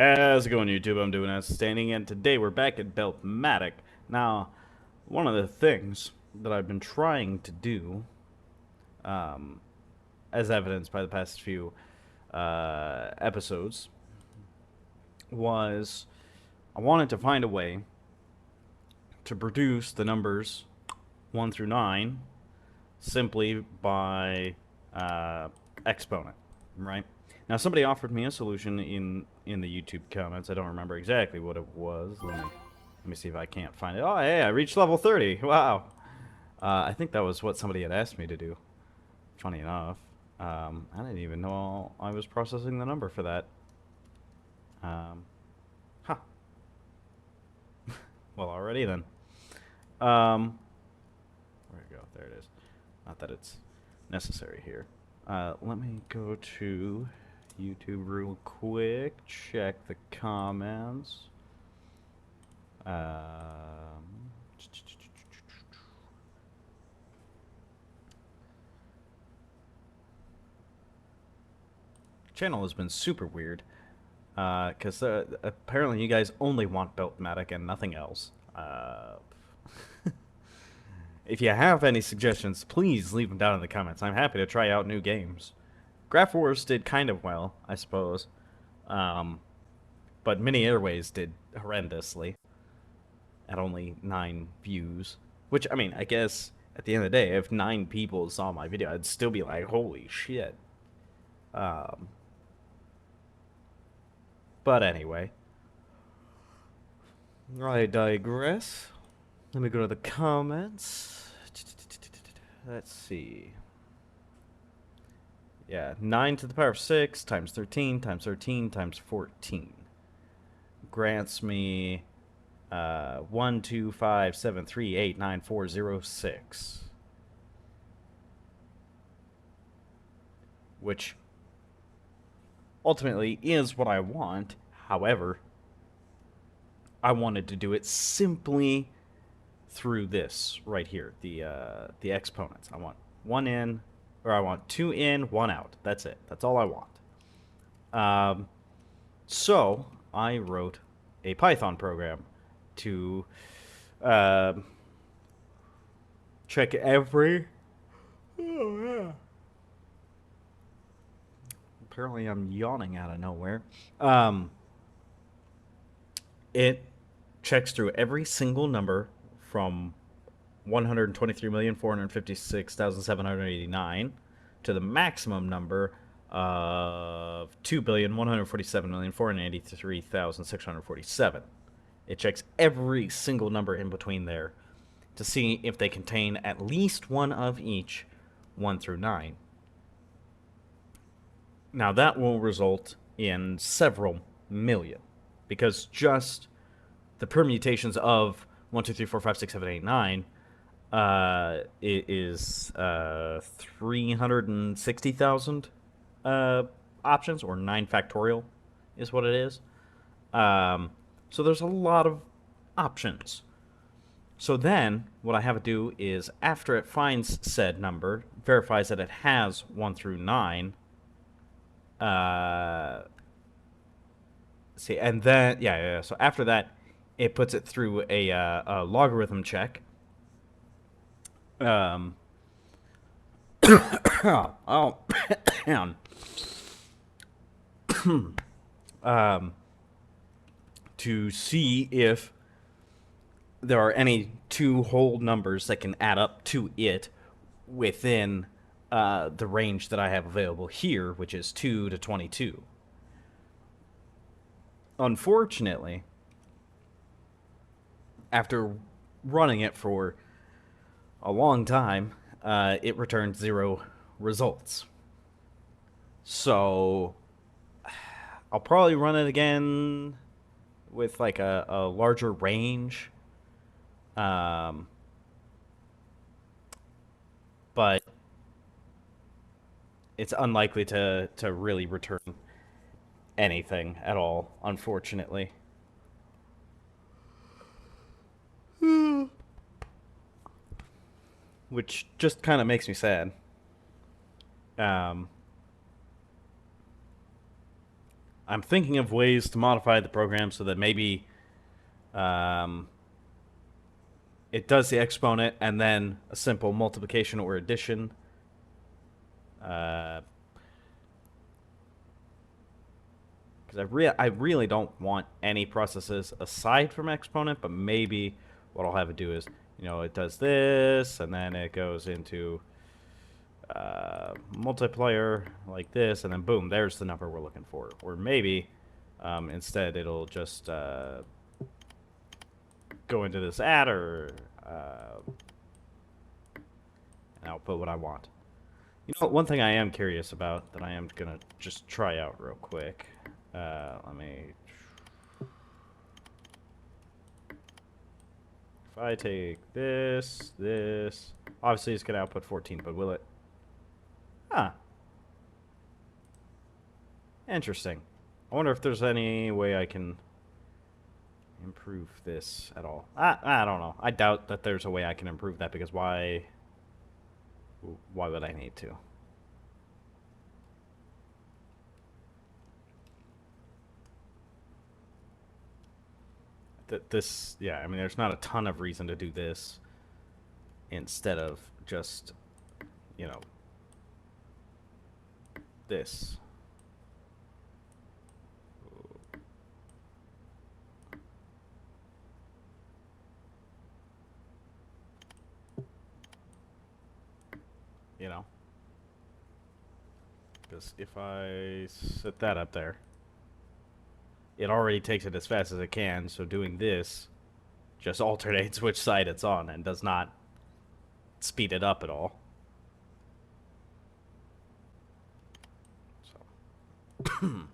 How's it going, YouTube? I'm doing outstanding, and today we're back at Beltmatic. Now, one of the things that I've been trying to do, um, as evidenced by the past few episodes, was I wanted to find a way to produce the numbers 1 through 9 simply by exponent, right? Now, somebody offered me a solution in the YouTube comments. I don't remember exactly what it was. Let me see if I can't find it. Oh, hey, I reached level 30. Wow. I think that was what somebody had asked me to do. Funny enough. I didn't even know I was processing the number for that. Huh. Well, already then. Where'd it go? There it is. Not that it's necessary here. Let me go to YouTube real quick. Check the comments. Channel has been super weird. Because apparently you guys only want Beltmatic and nothing else. If you have any suggestions, please leave them down in the comments. I'm happy to try out new games. Graph Wars did kind of well, I suppose. But Mini Airways did horrendously. At only 9 views. Which, I mean, I guess at the end of the day, if 9 people saw my video, I'd still be like, holy shit. But anyway. I digress. Let me go to the comments. Let's see. Yeah, 9 to the power of 6 times 13 times 13 times 14 grants me 1, 2, 5, 7, 3, 8, 9, 4, 0, 6. Which ultimately is what I want. However, I wanted to do it simply through this right here, the exponents. I want 1 in, or I want 2 in, 1 out. That's it. That's all I want. So I wrote a Python program to check every. Oh yeah. Apparently, I'm yawning out of nowhere. It checks through every single number from 123,456,789 to the maximum number of 2,147,483,647. It checks every single number in between there to see if they contain at least one of each 1 through 9. Now that will result in several million, because just the permutations of 1, 2, 3, 4, 5, 6, 7, 8, 9 is 360,000 options, or 9 factorial is what it is. So there's a lot of options. So then, what I have it do is, after it finds said number, verifies that it has 1 through 9, see, and then, yeah, so after that, it puts it through a logarithm check. Oh, man. To see if there are any 2 whole numbers that can add up to it within the range that I have available here, which is 2 to 22. Unfortunately, after running it for a long time, it returned 0 results. So I'll probably run it again with like a larger range. But it's unlikely to really return anything at all, unfortunately. Which just kind of makes me sad. I'm thinking of ways to modify the program so that maybe um, it does the exponent and then a simple multiplication or addition. Because I really don't want any processes aside from exponent, but maybe what I'll have it do is, it does this, and then it goes into multiplier like this, and then boom, there's the number we're looking for. Or maybe instead it'll just go into this adder and output what I want. One thing I am curious about that I am gonna just try out real quick. Let me. If I take this, obviously it's gonna output 14, but will it? Huh. Interesting. I wonder if there's any way I can improve this at all. I don't know. I doubt that there's a way I can improve that because why would I need to? Yeah, I mean, there's not a ton of reason to do this instead of just, you know, this. You know? Because if I set that up there, it already takes it as fast as it can, so doing this just alternates which side it's on and does not speed it up at all. So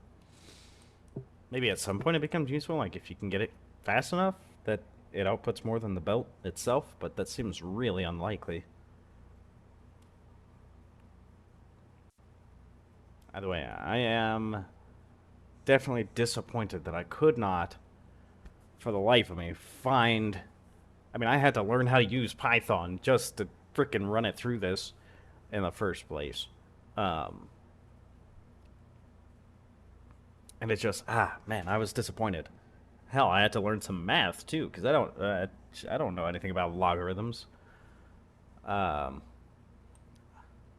maybe at some point it becomes useful, like if you can get it fast enough that it outputs more than the belt itself, but that seems really unlikely. Either way, I am definitely disappointed that I could not, for the life of me, find. I mean, I had to learn how to use Python just to frickin' run it through this in the first place. Um, and it's just, man, I was disappointed. Hell, I had to learn some math too, because I don't know anything about logarithms. Um,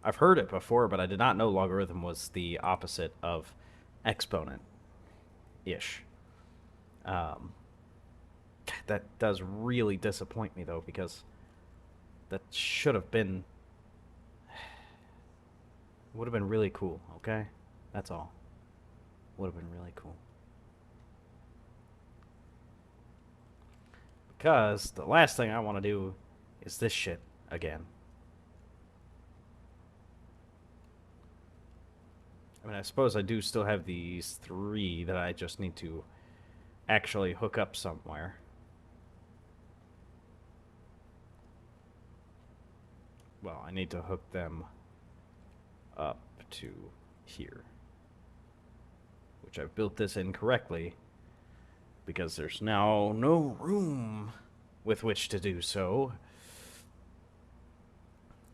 I've heard it before, but I did not know logarithm was the opposite of exponent ish. Um, that does really disappoint me though, because that should have been would have been really cool. Okay, that's all. Would have been really cool. Because the last thing I want to do is this shit again. I mean, I suppose I do still have these three that I just need to actually hook up somewhere. Well, I need to hook them up to here. Which I've built this incorrectly because there's now no room with which to do so.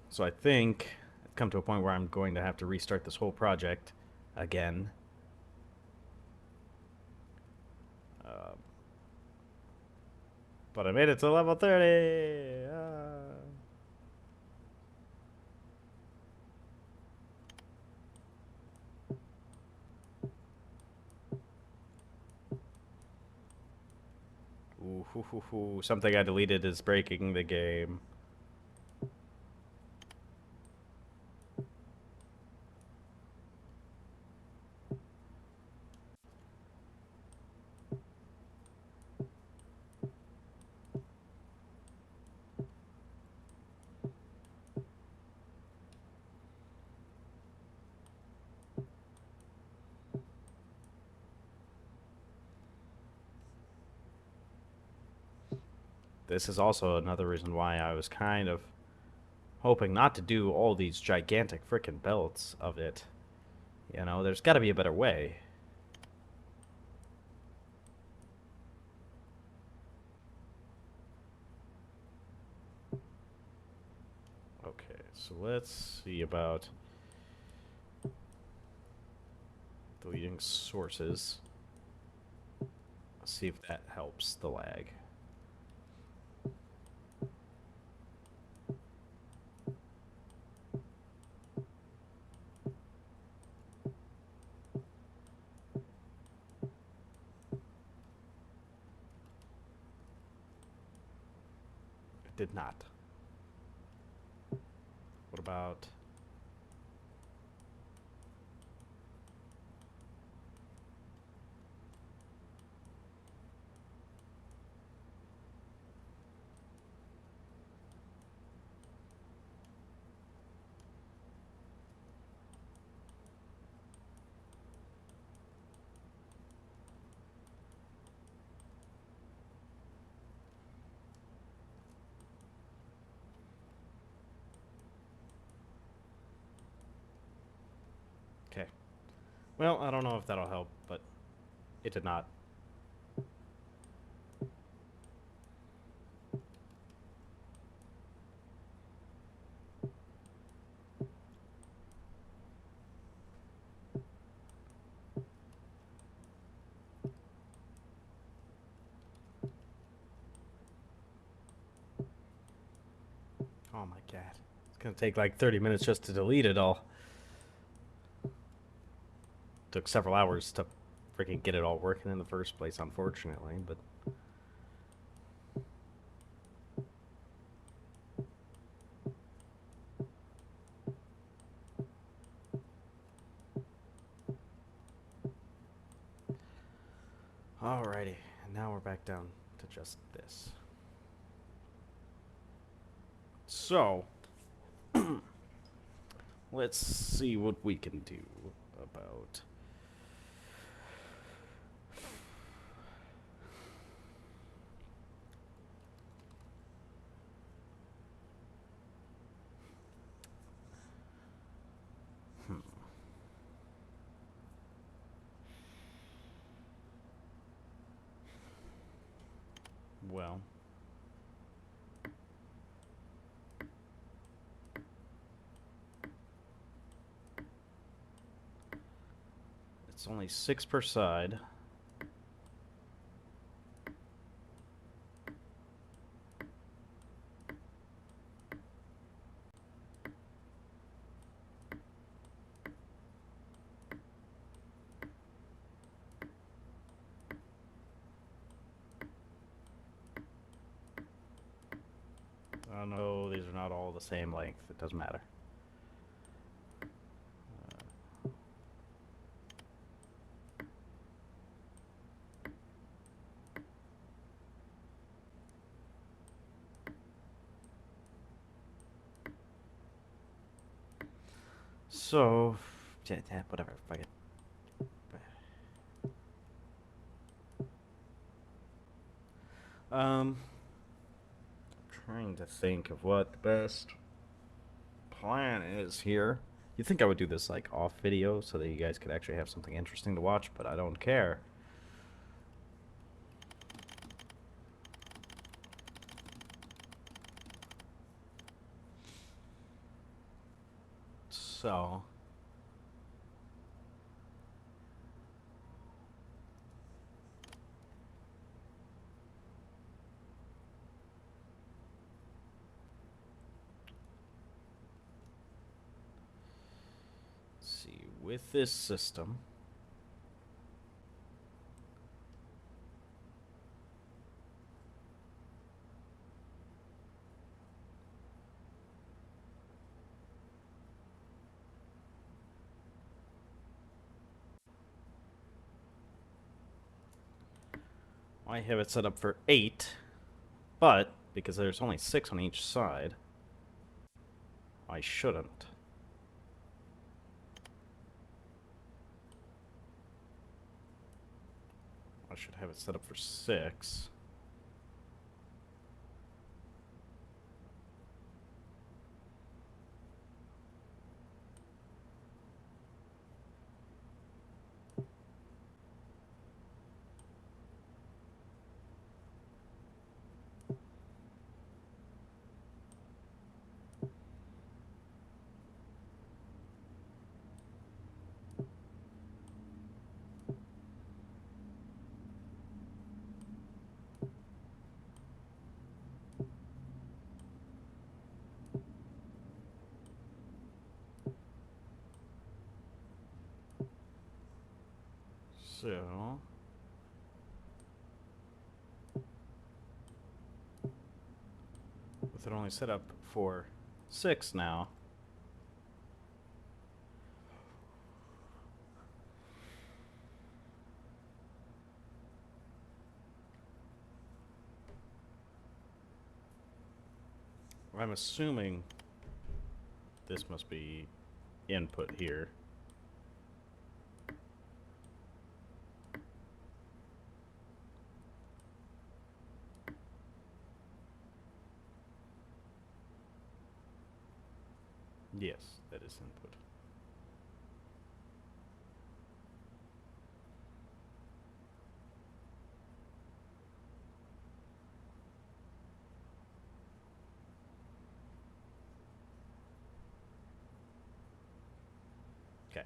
So I think I've come to a point where I'm going to have to restart this whole project again. But I made it to level 30! Ooh, something I deleted is breaking the game. This is also another reason why I was kind of hoping not to do all these gigantic frickin' belts of it. There's gotta be a better way. So let's see about deleting sources. Let's see if that helps the lag. It did not. What about... Okay. Well, I don't know if that'll help, but it did not. Oh my god. It's gonna take like 30 minutes just to delete it all. Took several hours to freaking get it all working in the first place, unfortunately, but... Alrighty, and now we're back down to just this. So, let's see what we can do about... Well... It's only 6 per side. Oh no, these are not all the same length. It doesn't matter. So, yeah, whatever, fuck it. Trying to think of what the best plan is here. You'd think I would do this like off video so that you guys could actually have something interesting to watch, but I don't care. So... with this system, I have it set up for 8, but because there's only 6 on each side, I shouldn't. I should have it set up for 6. So with it only set up for 6 now, I'm assuming this must be input here. Yes, that is input. Okay.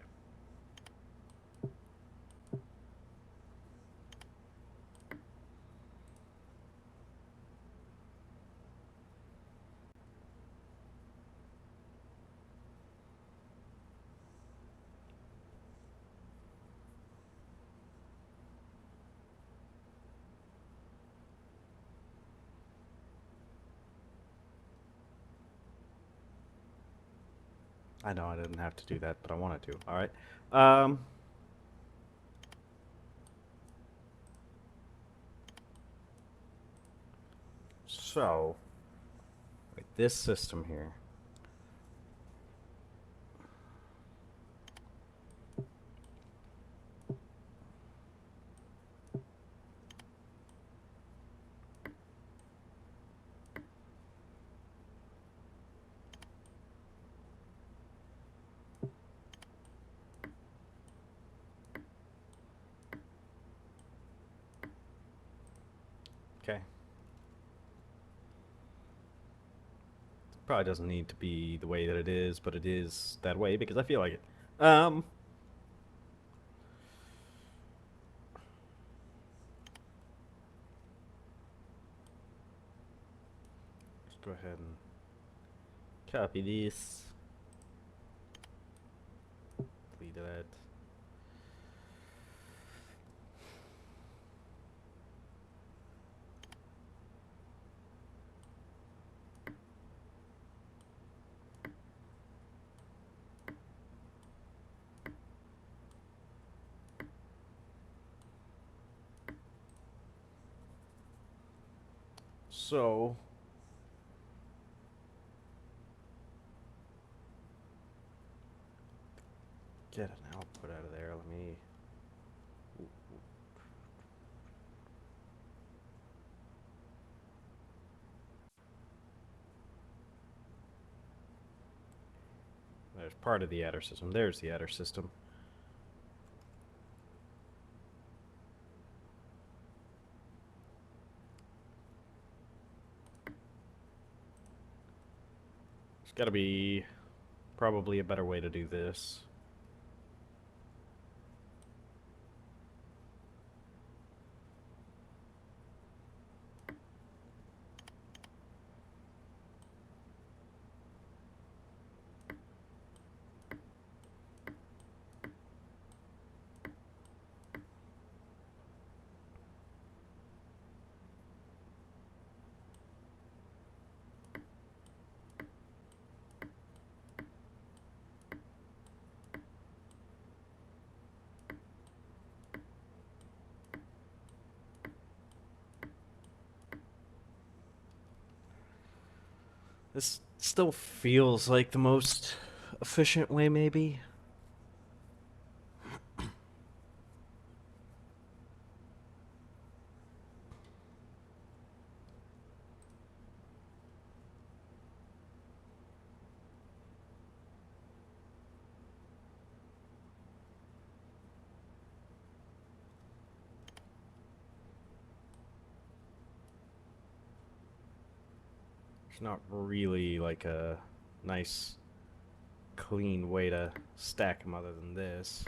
I know I didn't have to do that, but I wanted to. All right. So, with this system here, okay, probably doesn't need to be the way that it is, but it is that way because I feel like it. Let's go ahead and copy this. Delete that. So, get an output out of there. Let me. There's part of the adder system. There's the adder system. There's got to be probably a better way to do this. This still feels like the most efficient way, maybe. There's not really like a nice, clean way to stack them other than this.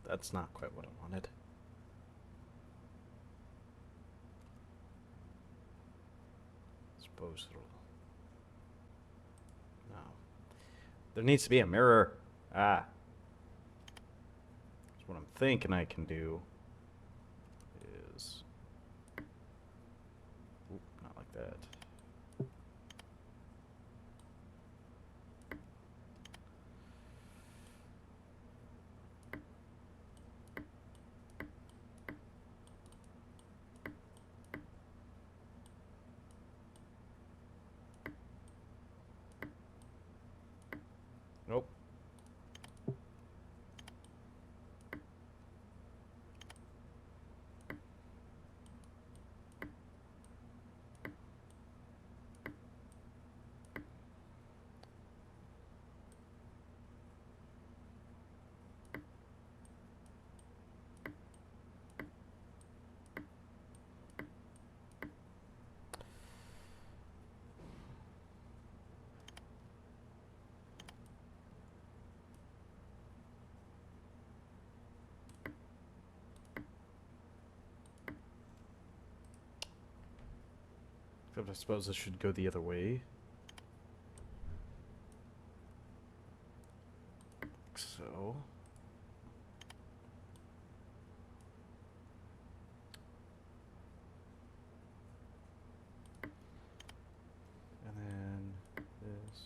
That's not quite what I wanted. Suppose it'll... No. There needs to be a mirror. Ah. So what I'm thinking I can do is... Oop, not like that. Nope. Except I suppose I should go the other way. So... And then this...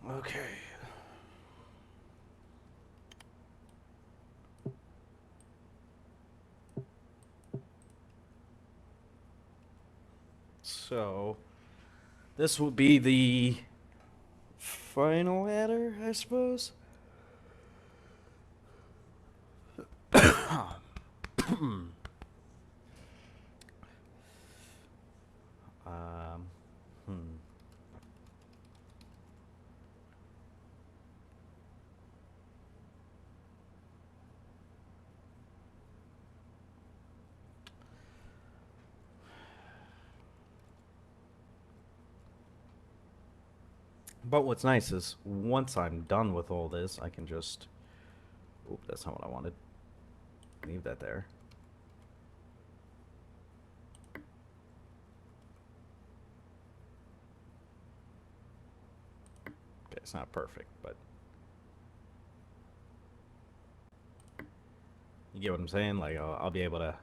Okay. So, this will be the final adder, I suppose. um, hmm. But what's nice is once I'm done with all this, I can just... Oop, that's not what I wanted. Leave that there. Okay, it's not perfect, but... You get what I'm saying? Like, I'll be able to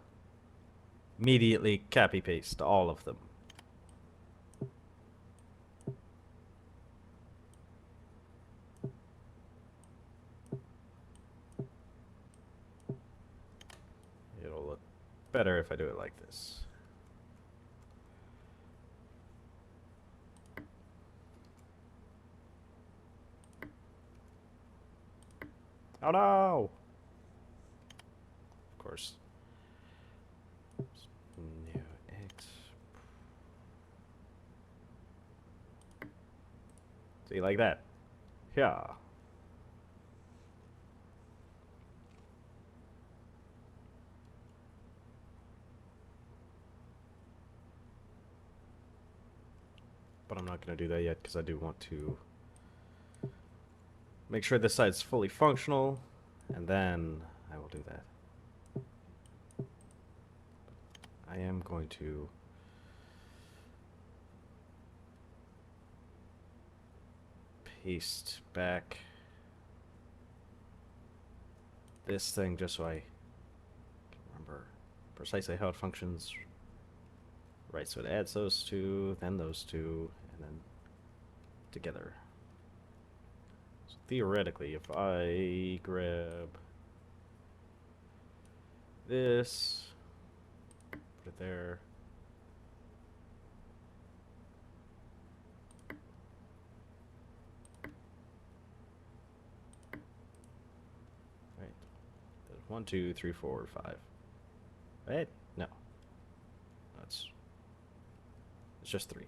immediately copy-paste all of them. It'll look better if I do it like this. Oh no! Of course. New X. See, like that. Yeah. But I'm not going to do that yet because I do want to make sure this side's fully functional, and then I will do that. I am going to paste back this thing just so I can remember precisely how it functions. Right, so it adds those two, then those two, and then together. So theoretically, if I grab this, put it there, right, there's 1, 2, 3, 4, 5, right? No, that's, it's just 3.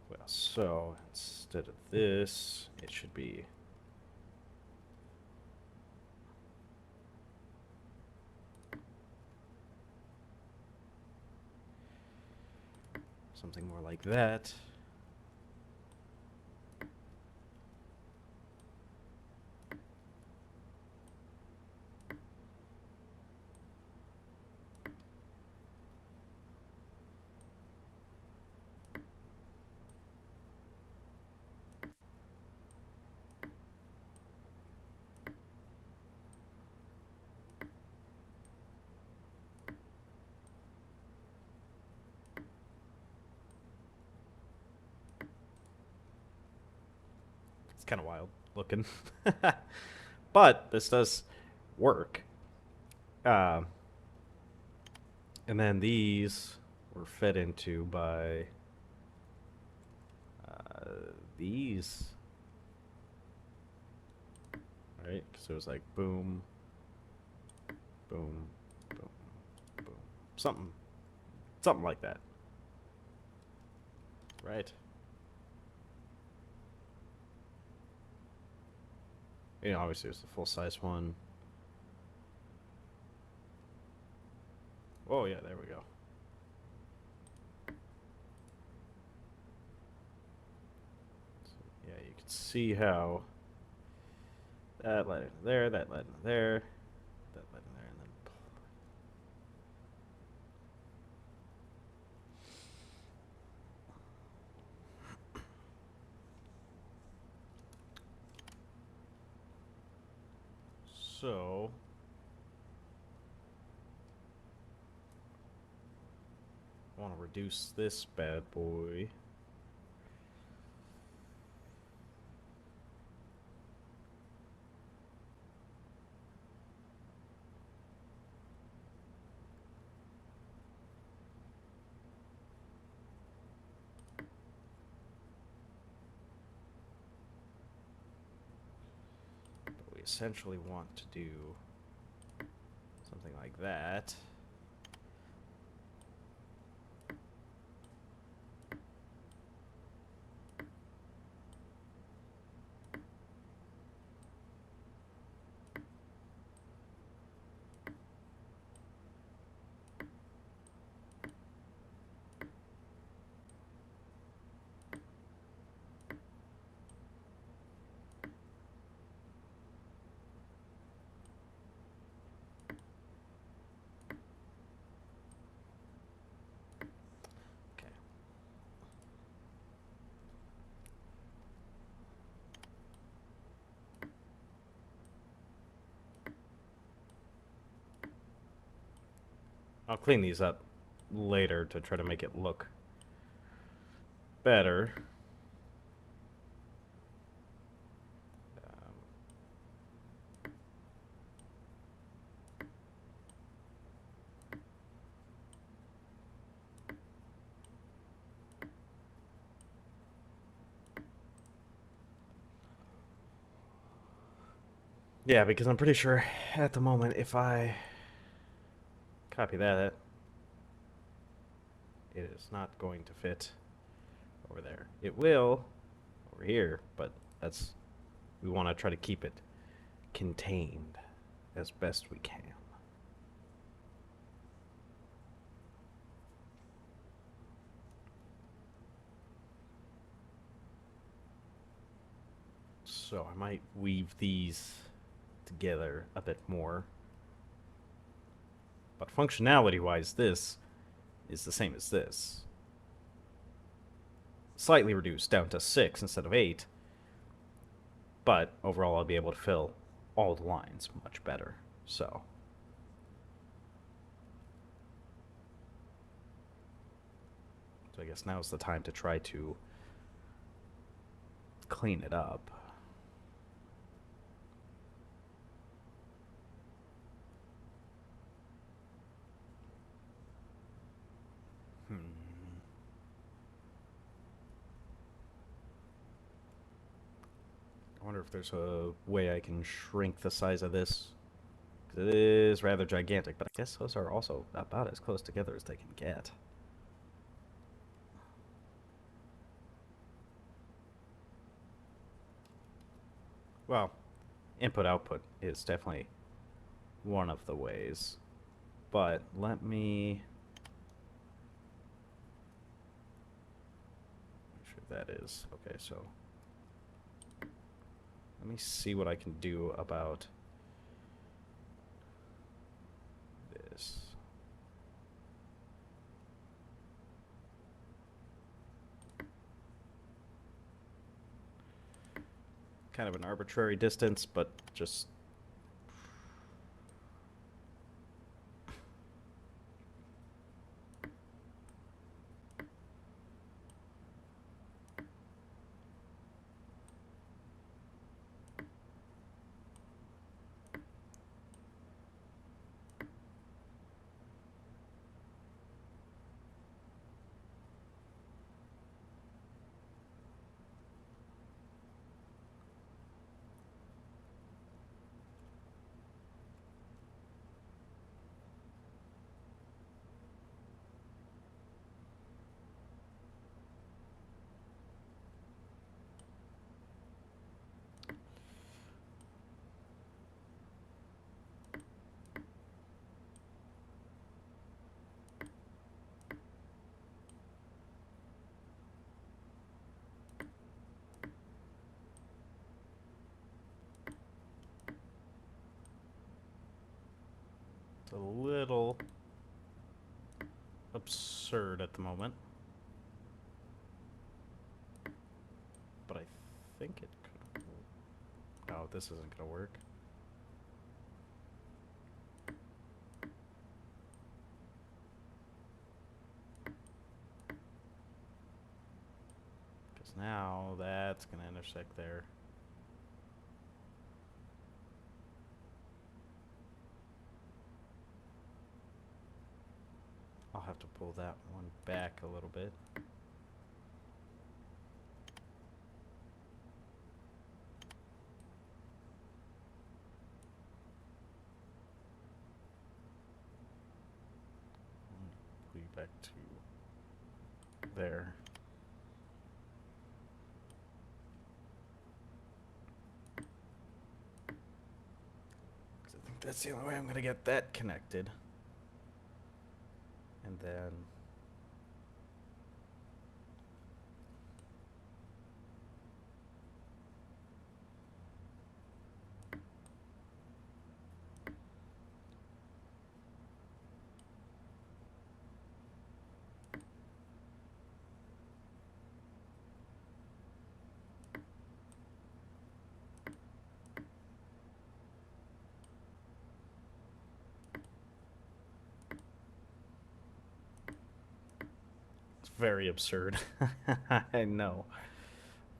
Well, so instead of this, it should be something more like that. It's kind of wild looking. But this does work. Uh, and then these were fed into by these. Right? Because it was like boom, boom, boom, boom. Something like that. Right? You know, obviously it's the full-size one. Oh, yeah, there we go. So, yeah, you can see how that led into there, that led into there, that led in there, and then... So... I want to reduce this bad boy. But we essentially want to do something like that. Okay. I'll clean these up later to try to make it look better. Yeah, because I'm pretty sure at the moment if I copy that, it is not going to fit over there. It will over here, but that's we want to try to keep it contained as best we can. So I might weave these together a bit more. But functionality-wise, this is the same as this. Slightly reduced down to 6 instead of 8. But overall, I'll be able to fill all the lines much better. So I guess now's the time to try to clean it up. I wonder if there's a way I can shrink the size of this. It is rather gigantic, but I guess those are also about as close together as they can get. Well, input-output is definitely one of the ways. But let me... think that is. Okay, so let me see what I can do about this. Kind of an arbitrary distance, but just it's a little absurd at the moment. But I think it could. Oh, this isn't going to work. Because now that's going to intersect there. I'll have to pull that one back a little bit. Pull you back to there. Because I think that's the only way I'm going to get that connected. And then it's very absurd. I know.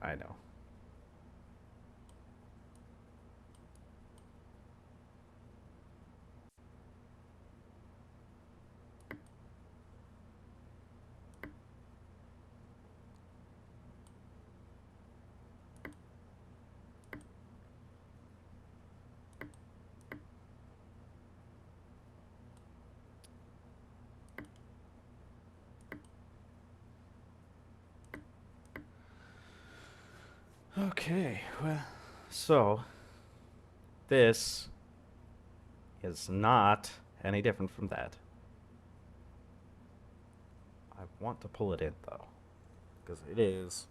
I know. Okay, well, so this is not any different from that. I want to pull it in though, because it is.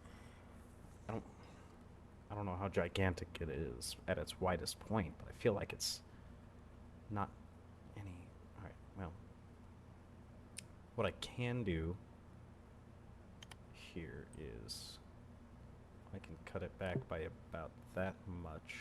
I don't. I don't know how gigantic it is at its widest point, but I feel like it's not any. All right. Well, what I can do here is I can cut it back by about that much.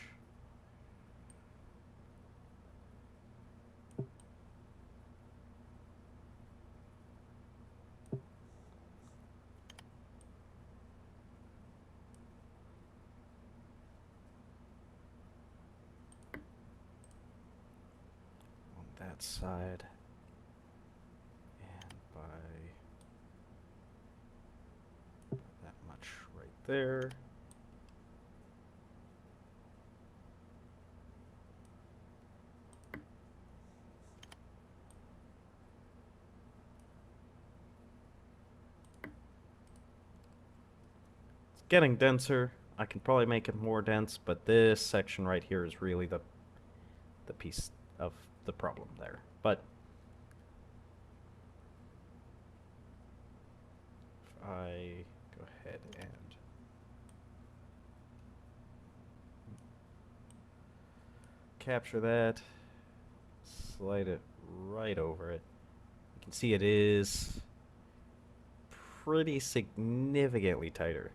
On that side. And by that much right there. Getting denser. I can probably make it more dense, but this section right here is really the piece of the problem there. But if I go ahead and capture that, slide it right over it. You can see it is pretty significantly tighter.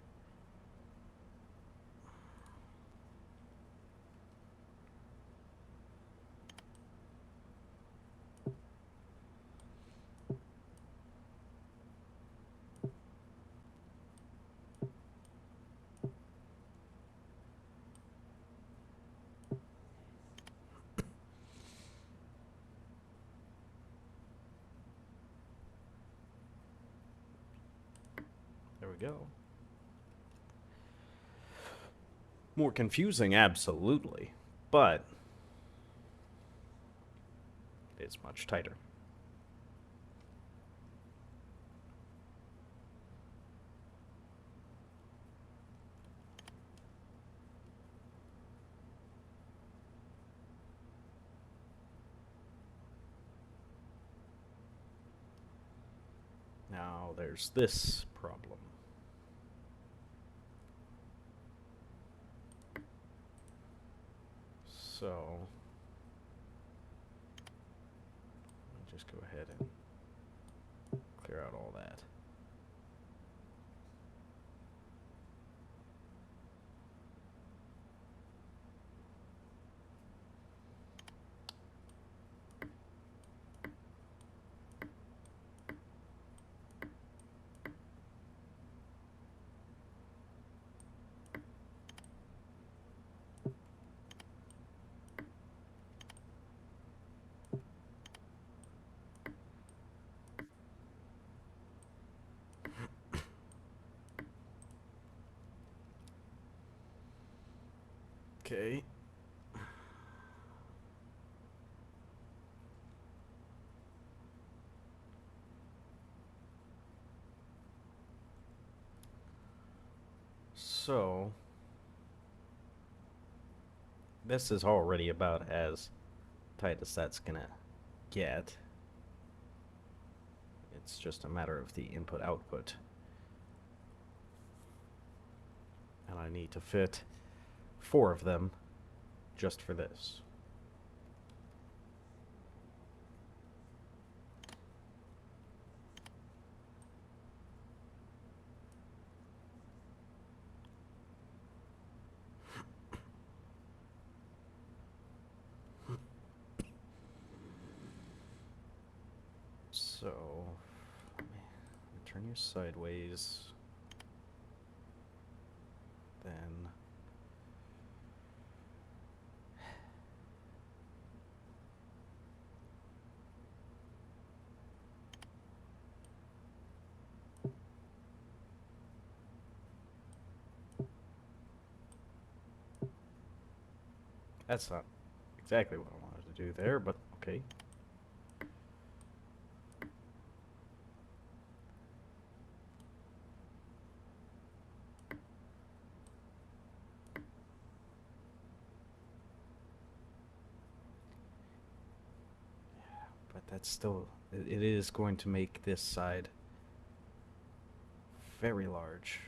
There we go. More confusing, absolutely, but it's much tighter. Now there's this problem. So let me just go ahead and clear out all that. Okay. So this is already about as tight as that's gonna get. It's just a matter of the input output. And I need to fit 4 of them just for this. So, let me turn you sideways. Then that's not exactly what I wanted to do there, but okay. But that's still, it is going to make this side very large.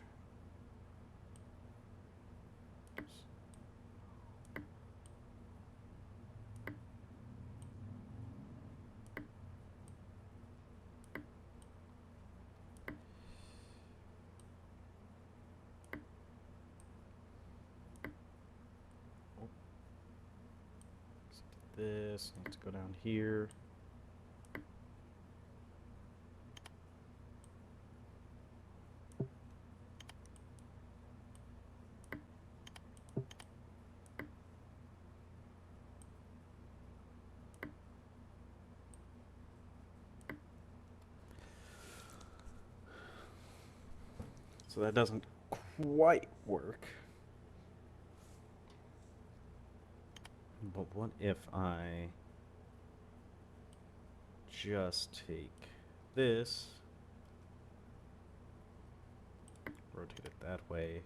This needs to go down here. So that doesn't quite work. But what if I just take this, rotate it that way,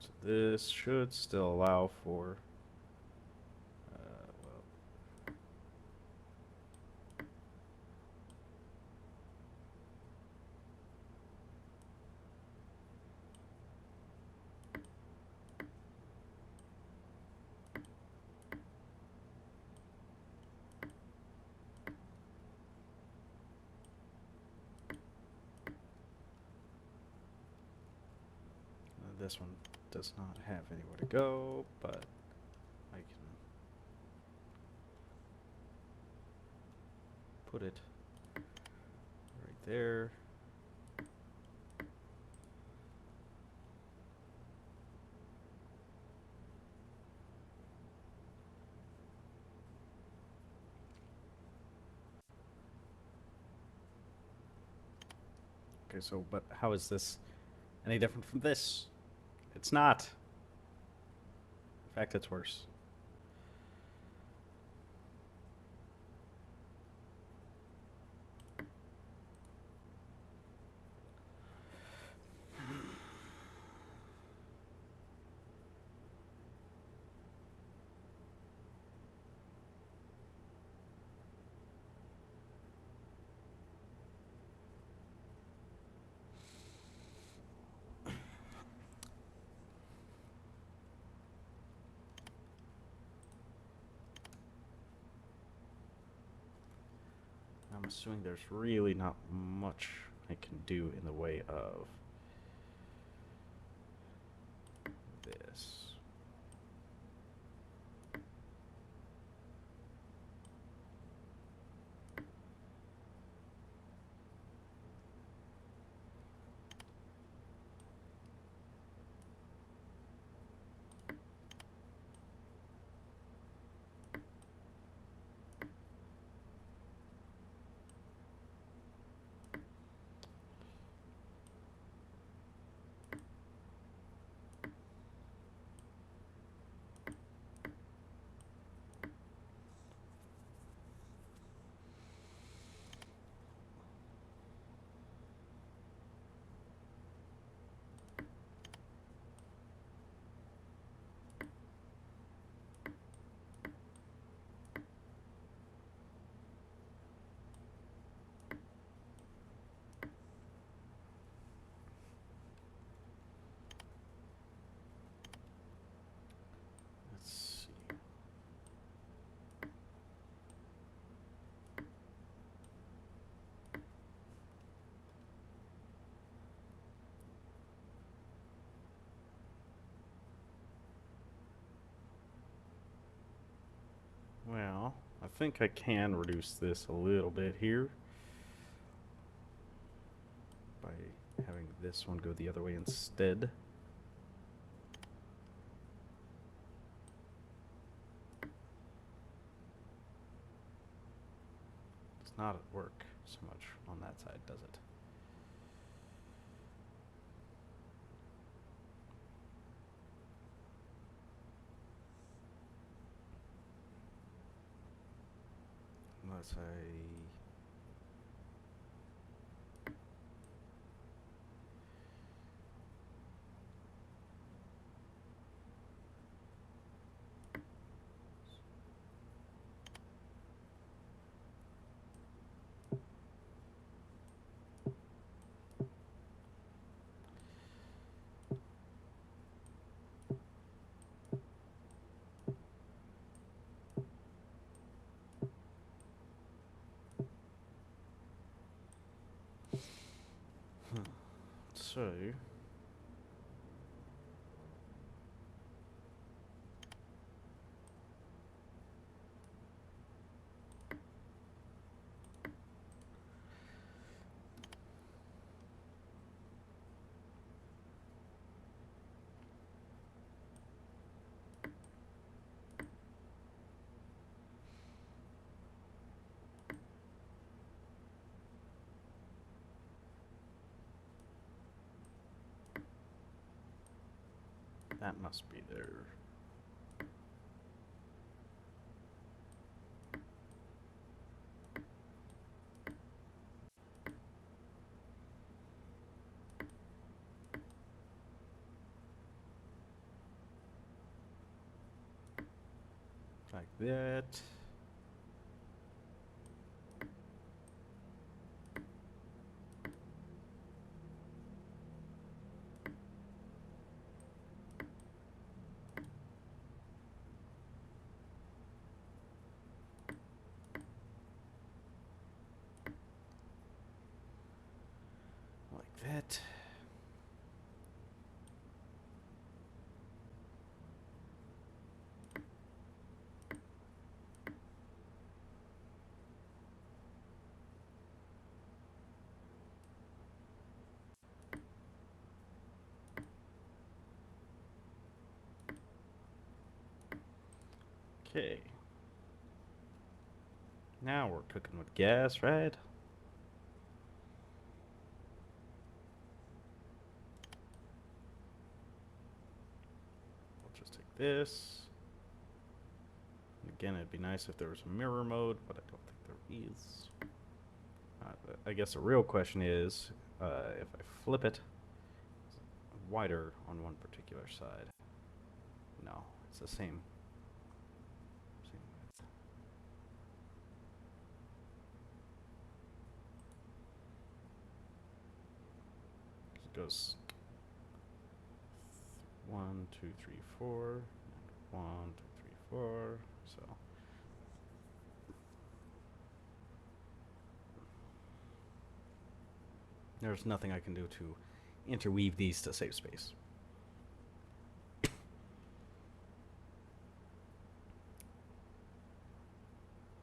So this should still allow for... well, this one does not have anywhere to go, but I can put it right there. Okay, so, but how is this any different from this? It's not. In fact, it's worse. I'm assuming there's really not much I can do in the way of this. Let's see. Well, I think I can reduce this a little bit here by having this one go the other way instead. It's not at work so much on that side, does it? Unless I... So... that must be there. Like that. Like that. Okay. Now we're cooking with gas, right? We'll just take this. Again, it'd be nice if there was a mirror mode, but I don't think there is. I guess the real question is, if I flip it wider on one particular side. No, it's the same width. It goes 1, 2, 3, 4, and 1, 2, 3, 4. So there's nothing I can do to interweave these to save space.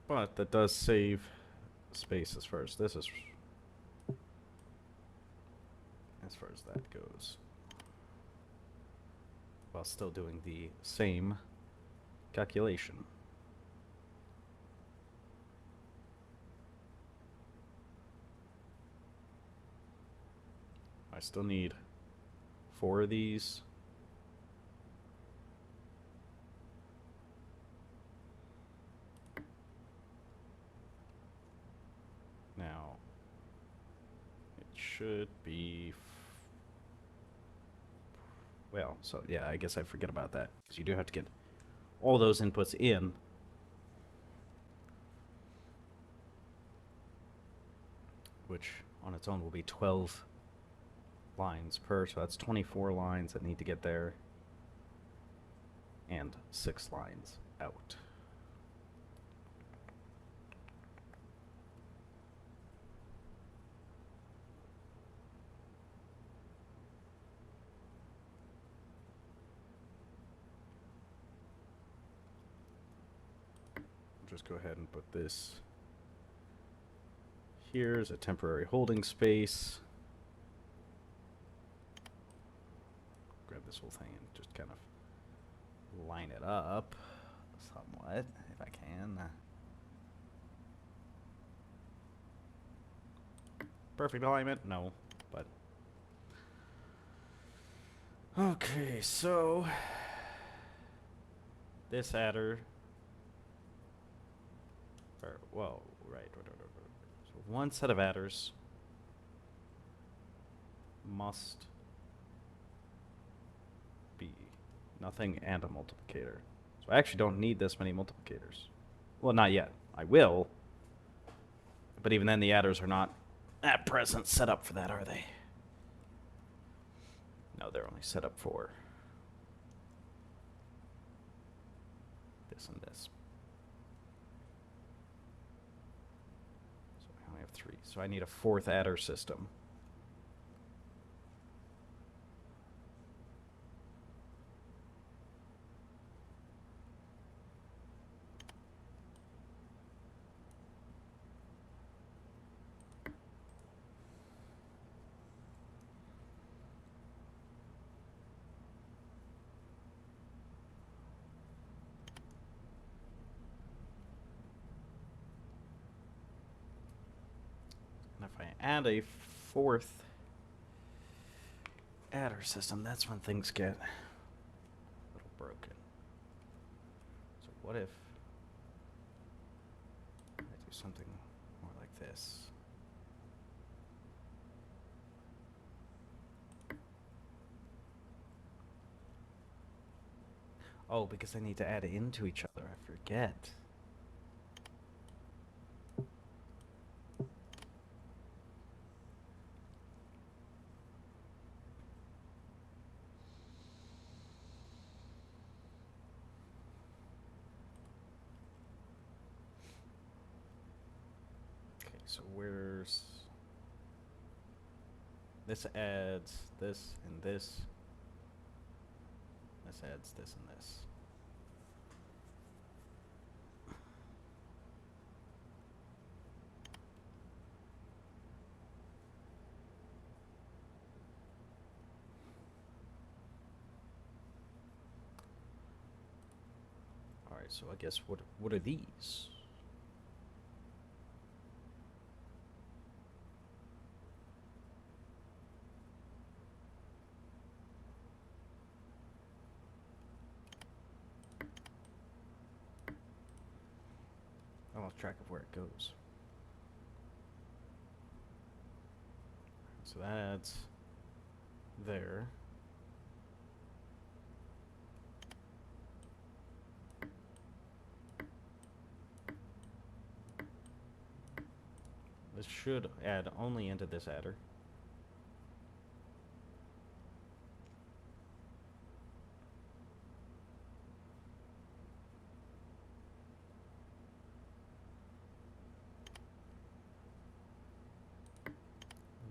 But that does save space as far as this is, as far as that goes, while still doing the same calculation. I still need 4 of these. Now, it should be, well, so yeah, I guess I forget about that, because you do have to get all those inputs in. Which on its own will be 12 lines per, so that's 24 lines that need to get there, and 6 lines out. Just go ahead and put this here as a temporary holding space. Grab this whole thing and just kind of line it up somewhat, if I can. Perfect alignment? No, but... Okay, so... this adder... whoa, right. So one set of adders must be nothing and a multiplicator. So I actually don't need this many multiplicators. Well, not yet. I will. But even then, the adders are not at present set up for that, are they? No, they're only set up for this and this. So I only have 3. So I need a 4th adder system. And if I add a 4th adder system, that's when things get a little broken. So what if I do something more like this? Oh, because I need to add it into each other. I forget. Okay, so where's... This adds this and this. This adds this and this. Alright, so I guess what are these? I lost track of where it goes. So that's there. This should add only into this adder.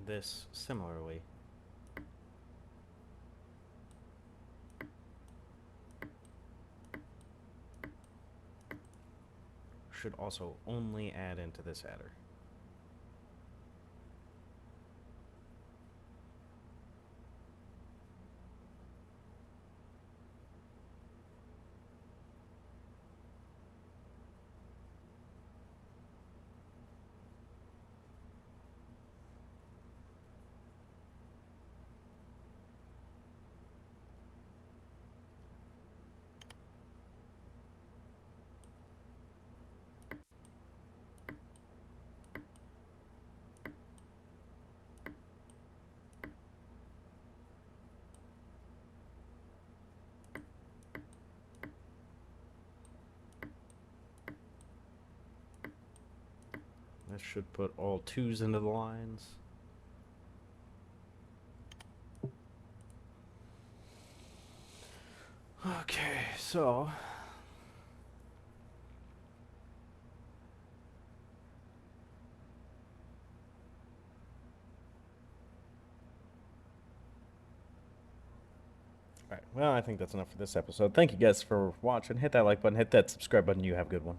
This similarly. Should also only add into this adder. This should put all 2's into the lines. Okay, so alright, well, I think that's enough for this episode. Thank you guys for watching. Hit that like button, hit that subscribe button. You have a good one.